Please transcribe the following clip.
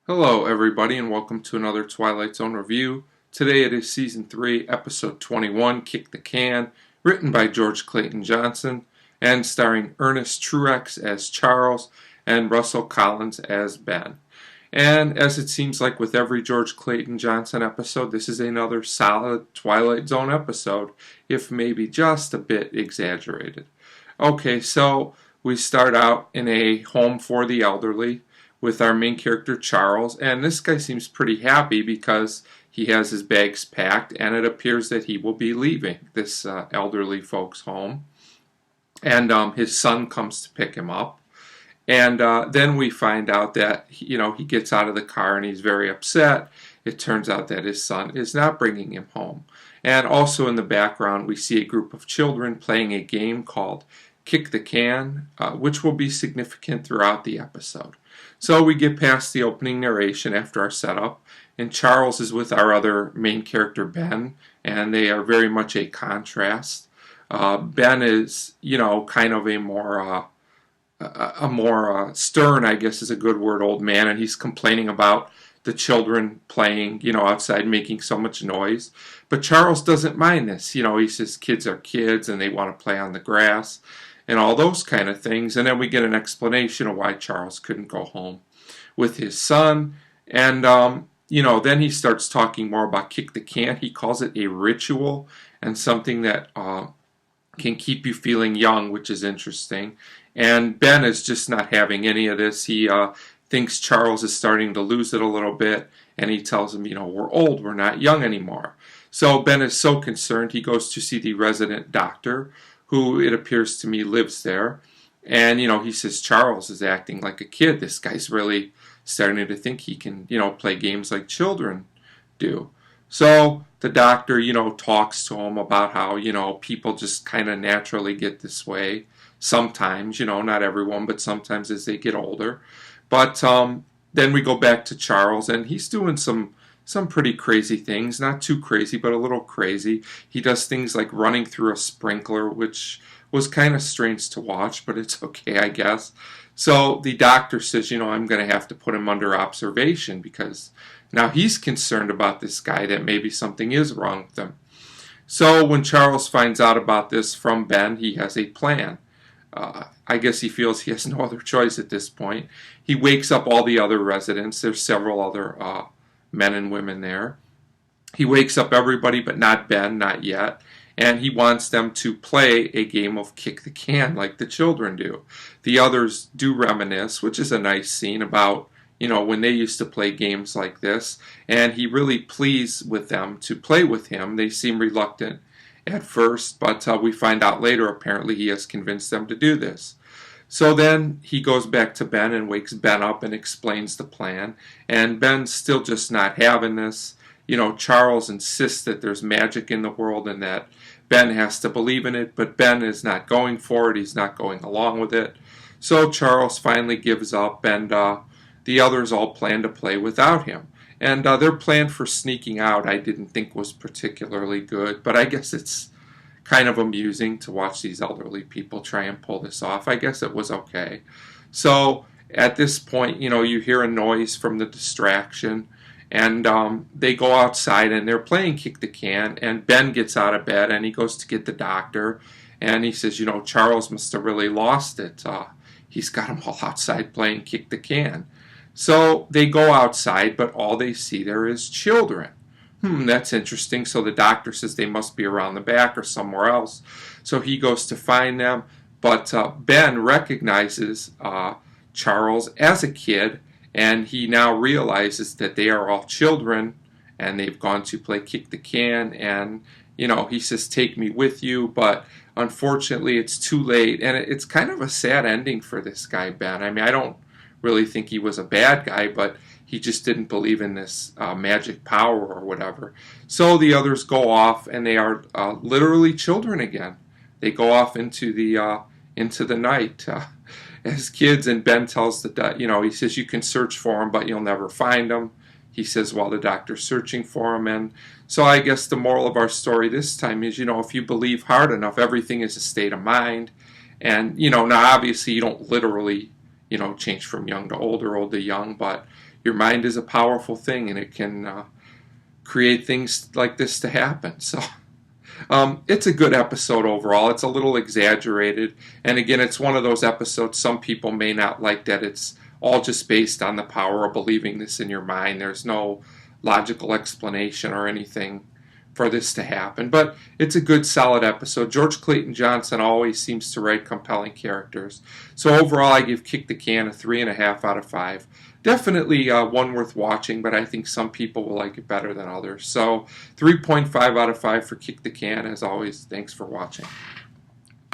Hello everybody and welcome to another Twilight Zone review. Today it is Season 3, Episode 21, Kick the Can, written by George Clayton Johnson, and starring Ernest Truex as Charles and Russell Collins as Ben. And as it seems like with every George Clayton Johnson episode, this is another solid Twilight Zone episode, if maybe just a bit exaggerated. Okay, so we start out in a home for the elderly with our main character Charles, and this guy seems pretty happy because he has his bags packed and it appears that he will be leaving this elderly folks home, and his son comes to pick him up, and then we find out that he gets out of the car and he's very upset. It turns out that his son is not bringing him home, and also in the background we see a group of children playing a game called Kick the Can, which will be significant throughout the episode. So we get past the opening narration after our setup, and Charles is with our other main character Ben, and they are very much a contrast. Ben is, kind of a more stern, I guess is a good word, old man, and he's complaining about the children playing, outside making so much noise. But Charles doesn't mind this. He says kids are kids and they want to play on the grass and all those kind of things. And then we get an explanation of why Charles couldn't go home with his son. And, then he starts talking more about Kick the Can. He calls it a ritual and something that can keep you feeling young, which is interesting. And Ben is just not having any of this. He thinks Charles is starting to lose it a little bit, and he tells him, we're old, we're not young anymore. So Ben is so concerned, he goes to see the resident doctor, who it appears to me lives there. And, he says Charles is acting like a kid. This guy's really starting to think he can, play games like children do. So the doctor, talks to him about how, people just kind of naturally get this way. Sometimes, not everyone, but sometimes as they get older. But then we go back to Charles, and he's doing some pretty crazy things. Not too crazy, but a little crazy. He does things like running through a sprinkler, which was kind of strange to watch, but it's okay, I guess. So the doctor says, I'm going to have to put him under observation because now he's concerned about this guy, that maybe something is wrong with him. So when Charles finds out about this from Ben, he has a plan. I guess he feels he has no other choice at this point. He wakes up all the other residents. There's several other men and women there. He wakes up everybody but not Ben, not yet. And he wants them to play a game of Kick the Can like the children do. The others do reminisce, which is a nice scene about, when they used to play games like this. And he really pleads with them to play with him. They seem reluctant at first, but we find out later apparently he has convinced them to do this. So then he goes back to Ben and wakes Ben up and explains the plan. And Ben's still just not having this. Charles insists that there's magic in the world and that Ben has to believe in it, but Ben is not going for it. He's not going along with it. So Charles finally gives up, and the others all plan to play without him. And their plan for sneaking out I didn't think was particularly good, but I guess it's kind of amusing to watch these elderly people try and pull this off. I guess it was okay. So at this point, you hear a noise from the distraction, and they go outside and they're playing Kick the Can, and Ben gets out of bed and he goes to get the doctor, and he says, Charles must have really lost it. He's got them all outside playing Kick the Can. So they go outside, but all they see there is children. That's interesting. So the doctor says they must be around the back or somewhere else. So he goes to find them, but Ben recognizes Charles as a kid, and he now realizes that they are all children, and they've gone to play Kick the Can, and, he says, take me with you, but unfortunately it's too late, and it's kind of a sad ending for this guy, Ben. I mean, I don't really think he was a bad guy, but he just didn't believe in this magic power or whatever. So the others go off, and they are literally children again. They go off into the night as kids, and Ben tells he says you can search for him, but you'll never find him. He says while the doctor's searching for him. And so I guess the moral of our story this time is, if you believe hard enough, everything is a state of mind. And, now obviously you don't literally, change from young to old or old to young, but your mind is a powerful thing, and it can create things like this to happen. So it's a good episode overall. It's a little exaggerated, and again, it's one of those episodes some people may not like, that it's all just based on the power of believing this in your mind. There's no logical explanation or anything for this to happen, but it's a good, solid episode. George Clayton Johnson always seems to write compelling characters. So overall, I give Kick the Can a 3.5 out of 5. Definitely one worth watching, but I think some people will like it better than others. So 3.5 out of 5 for Kick the Can. As always, thanks for watching.